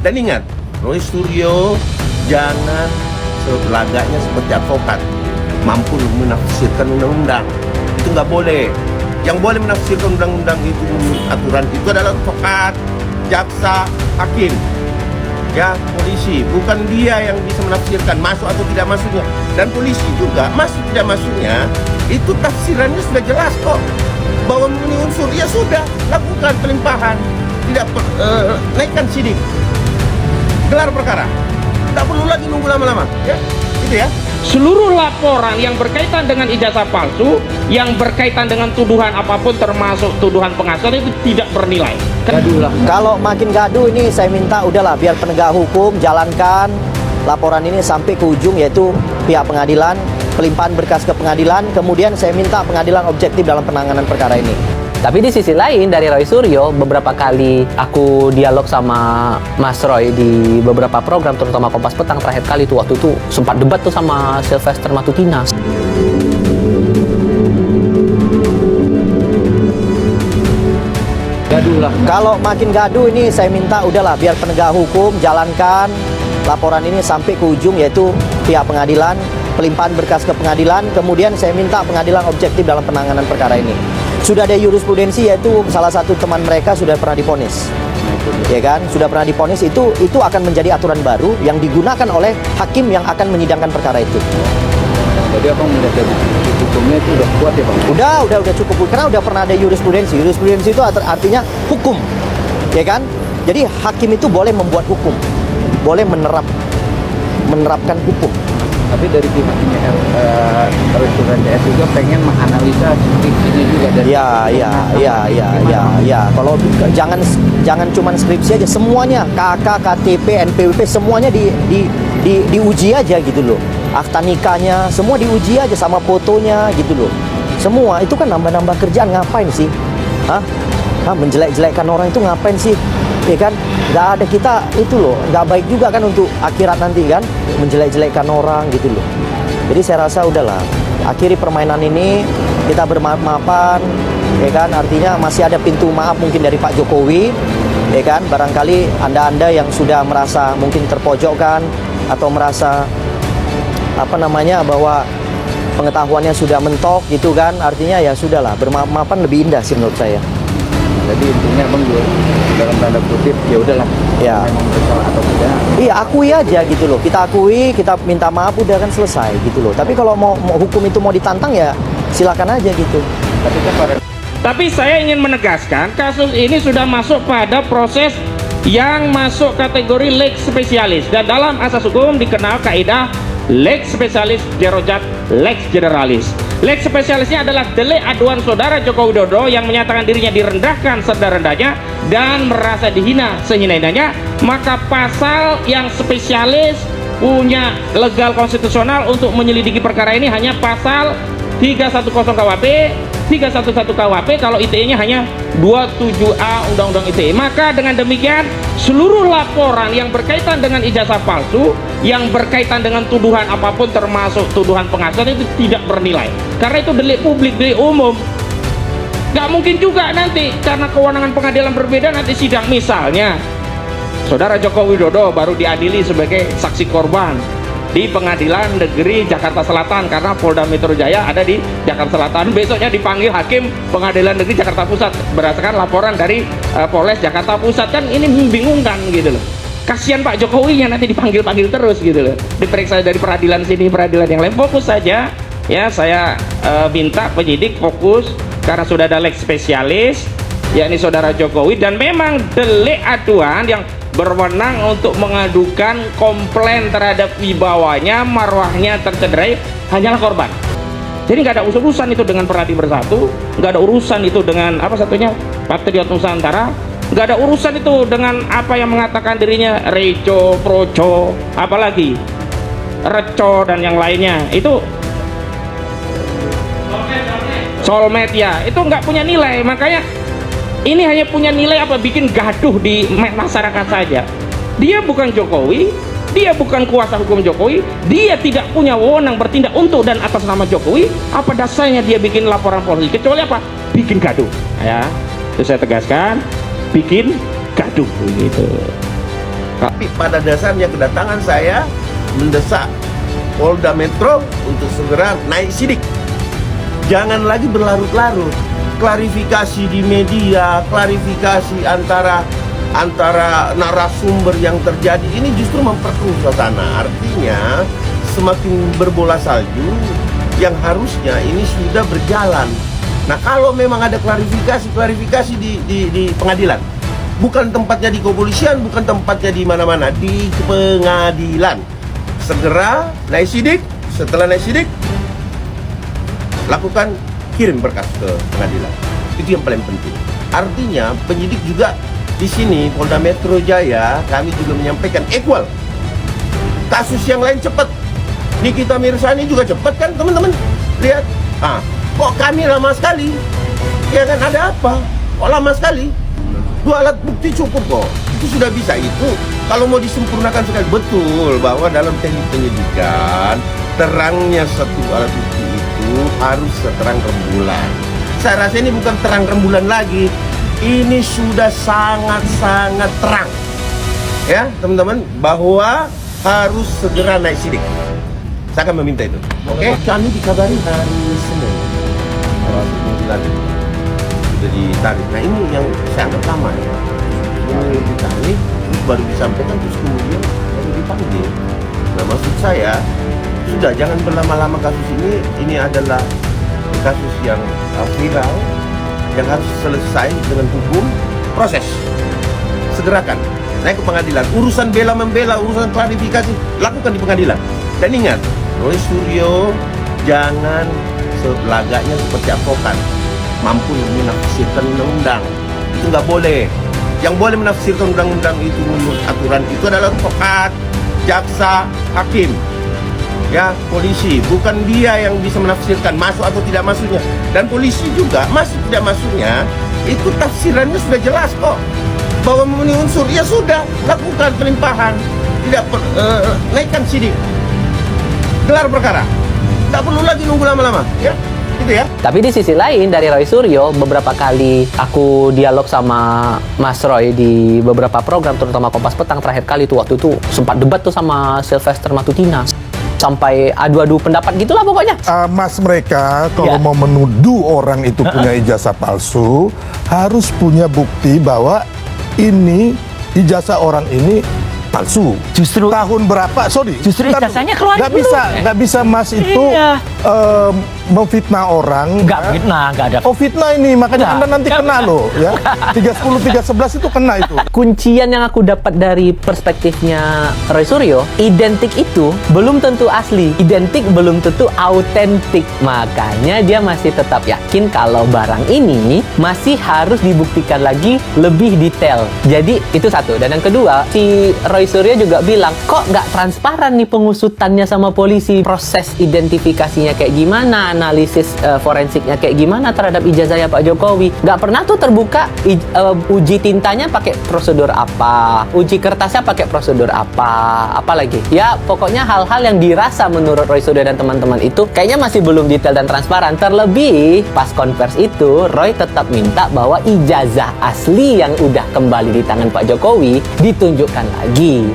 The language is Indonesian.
Dan ingat, Roy Suryo jangan lagaknya seperti advokat, mampu menafsirkan undang-undang. Itu nggak boleh. Yang boleh menafsirkan undang-undang itu, aturan itu adalah advokat, jaksa, hakim, ya, polisi. Bukan dia yang bisa menafsirkan masuk atau tidak masuknya. Dan polisi juga masuk tidak masuknya, itu tafsirannya sudah jelas kok. Bahwa memenuhi unsur, ya sudah, lakukan pelimpahan, tidak naikkan sidik, gelar perkara, tidak perlu lagi nunggu lama-lama, ya, gitu ya. Seluruh laporan yang berkaitan dengan ijazah palsu, yang berkaitan dengan tuduhan apapun termasuk tuduhan pengasuhan itu tidak bernilai. Kalau makin gaduh ini saya minta udahlah biar penegak hukum jalankan laporan ini sampai ke ujung, yaitu pihak pengadilan, pelimpahan berkas ke pengadilan, kemudian saya minta pengadilan objektif dalam penanganan perkara ini. Tapi di sisi lain dari Roy Suryo, beberapa kali aku dialog sama Mas Roy di beberapa program, terutama Kompas Petang. Terakhir kali tuh waktu itu sempat debat tuh sama Sylvester Matutina. Gaduh lah. Kalau makin gaduh ini saya minta udahlah biar penegak hukum jalankan laporan ini sampai ke ujung, yaitu pihak pengadilan, pelimpahan berkas ke pengadilan, kemudian saya minta pengadilan objektif dalam penanganan perkara ini. Sudah ada jurisprudensi, yaitu salah satu teman mereka sudah pernah divonis, ya kan? Sudah pernah divonis, itu akan menjadi aturan baru yang digunakan oleh hakim yang akan menyidangkan perkara itu. Jadi abang melihat dari hukumnya itu udah kuat ya bang? Udah cukup, karena udah pernah ada jurisprudensi. Jurisprudensi itu artinya hukum, ya kan? Jadi hakim itu boleh membuat hukum, boleh menerapkan hukum. Tapi dari pihaknya Restoran CS juga pengen menganalisa skripsinya juga dari Kalau jangan cuman skripsi aja, semuanya KK, KTP, NPWP semuanya diuji aja gitu loh. Akta nikahnya semua diuji aja sama fotonya gitu loh. Semua itu kan nambah-nambah kerjaan, ngapain sih? Menjelek-jelekkan orang itu ngapain sih? Ya kan, nggak ada, kita itu loh, nggak baik juga kan untuk akhirat nanti kan, menjelek-jelekkan orang gitu loh. Jadi saya rasa udahlah, akhiri permainan ini, kita bermaaf-maafan, ya kan, artinya masih ada pintu maaf mungkin dari Pak Jokowi, ya kan, barangkali anda-anda yang sudah merasa mungkin terpojokkan atau merasa bahwa pengetahuannya sudah mentok gitu kan, artinya ya sudahlah, bermaaf-maafan lebih indah sih menurut saya. Jadi intinya bang juga dalam tanda kutip ya udahlah, ya memang bersalah atau tidak, iya akui aja gitu loh, kita akui, kita minta maaf, udah kan selesai gitu loh. Tapi kalau mau hukum itu mau ditantang ya silakan aja gitu. Tapi saya ingin menegaskan, kasus ini sudah masuk pada proses yang masuk kategori lex spesialis, dan dalam asas hukum dikenal kaidah lex spesialis derojat lex generalis. Lex spesialisnya adalah delik aduan saudara Joko Widodo yang menyatakan dirinya direndahkan serendah-rendahnya dan merasa dihina sehina-hinanya, maka pasal yang spesialis punya legal konstitusional untuk menyelidiki perkara ini hanya pasal 310 KUHP, 311 KUHP kalau ITE-nya hanya 27A Undang-Undang ITE. Maka dengan demikian seluruh laporan yang berkaitan dengan ijazah palsu, yang berkaitan dengan tuduhan apapun termasuk tuduhan pengasuhan itu tidak bernilai, karena itu delik publik, delik umum. Nggak mungkin juga nanti karena kewenangan pengadilan berbeda nanti sidang, misalnya saudara Joko Widodo baru diadili sebagai saksi korban di Pengadilan Negeri Jakarta Selatan karena Polda Metro Jaya ada di Jakarta Selatan, besoknya dipanggil hakim Pengadilan Negeri Jakarta Pusat berdasarkan laporan dari Polres Jakarta Pusat. Kan ini membingungkan gitu loh. Kasihan Pak Jokowi yang nanti dipanggil-panggil terus gitu loh, diperiksa dari peradilan sini peradilan yang lain. Fokus saja ya, saya minta penyidik fokus karena sudah ada lex spesialis yakni saudara Jokowi, dan memang delik aduan yang berwenang untuk mengadukan komplain terhadap wibawanya, marwahnya tercederai hanyalah korban. Jadi nggak ada urusan itu dengan Peradi Bersatu, nggak ada urusan itu dengan apa satunya Patriot Nusantara, nggak ada urusan itu dengan apa yang mengatakan dirinya Reco, Proco, apalagi Reco dan yang lainnya. Itu soulmate ya, itu nggak punya nilai. Makanya ini hanya punya nilai apa, bikin gaduh di masyarakat saja. Dia bukan Jokowi, dia bukan kuasa hukum Jokowi, dia tidak punya wewenang bertindak untuk dan atas nama Jokowi. Apa dasarnya dia bikin laporan polisi, kecuali apa? Bikin gaduh ya, itu saya tegaskan, bikin gaduh gitu. Tapi pada dasarnya kedatangan saya mendesak Polda Metro untuk segera naik sidik. Jangan lagi berlarut-larut. Klarifikasi di media, klarifikasi antara narasumber yang terjadi ini justru memperkeruh suasana. Artinya semakin berbola salju yang harusnya ini sudah berjalan. Nah, kalau memang ada klarifikasi di pengadilan, bukan tempatnya di kepolisian, bukan tempatnya di mana-mana, di pengadilan. Segera naik sidik, setelah naik sidik lakukan kirim berkas ke pengadilan. Itu yang paling penting. Artinya penyidik juga di sini Polda Metro Jaya kami juga menyampaikan equal. Kasus yang lain cepat. Nikita Mirzani juga cepat kan teman-teman? Lihat. Kok kami lama sekali? Ya kan ada apa? Kok lama sekali? 2 alat bukti cukup kok. Itu sudah bisa. Itu kalau mau disempurnakan sekali, betul bahwa dalam teknik penyidikan terangnya satu alat bukti itu harus seterang rembulan. Saya rasa ini bukan terang rembulan lagi, ini sudah sangat-sangat terang, ya teman-teman, bahwa harus segera naik sidik. Saya akan meminta itu. Oke? Kami dikabari hari Senin bahwa pengadilan sudah ditarik. Nah ini yang saya anggap lama ya. Ini ditarik, baru disampaikan, terus kemudian baru dipanggil. Nah maksud saya, sudah jangan berlama-lama kasus ini. Ini adalah kasus yang viral, yang harus selesai dengan hukum, proses. Segerakan, naik ke pengadilan. Urusan bela-membela, urusan klarifikasi, lakukan di pengadilan. Dan ingat, Roy Suryo jangan selagaknya seperti advokat, mampu menafsirkan undang-undang. Itu nggak boleh. Yang boleh menafsirkan undang-undang itu menurut aturan itu adalah advokat, jaksa, hakim, ya polisi. Bukan dia yang bisa menafsirkan masuk atau tidak masuknya. Dan polisi juga masuk tidak masuknya itu tafsirannya sudah jelas kok, bahwa memenuhi unsur. Ya sudah, lakukan pelimpahan, tidak naikkan sidik, gelar perkara, tidak perlu lagi nunggu lama-lama, ya gitu ya. Tapi di sisi lain dari Roy Suryo, beberapa kali aku dialog sama Mas Roy di beberapa program, terutama Kompas Petang. Terakhir kali tuh waktu itu sempat debat tuh sama Sylvester Matutina, sampai adu-adu pendapat gitulah pokoknya. Mas, mereka kalau Ya. mau menuduh orang itu punya ijazah palsu, harus punya bukti bahwa ini ijazah orang ini palsu. Justru Tahun berapa? Sorry. Justru Ntar- ijazahnya keluarin nggak dulu. bisa, nggak bisa Mas itu Iya. memfitnah orang. nggak ya. fitnah, nggak ada. Oh, fitnah ini, makanya Nggak, Anda nanti nggak kena fitnah. loh, ya. 310, 311 itu kena itu. Kuncian yang aku dapat dari perspektifnya Roy Suryo, identik itu belum tentu asli, identik belum tentu autentik. Makanya dia masih tetap yakin kalau barang ini masih harus dibuktikan lagi lebih detail. Jadi itu satu. Dan yang kedua, si Roy Suryo juga bilang, kok nggak transparan nih pengusutannya sama polisi, proses identifikasinya kayak gimana, analisis forensiknya kayak gimana terhadap ijazahnya Pak Jokowi. Nggak pernah tuh terbuka uji tintanya pakai prosedur apa, uji kertasnya pakai prosedur apa, apalagi. Ya pokoknya hal-hal yang dirasa menurut Roy Suryo dan teman-teman itu kayaknya masih belum detail dan transparan. Terlebih pas konvers itu Roy tetap minta bahwa ijazah asli yang udah kembali di tangan Pak Jokowi ditunjukkan lagi.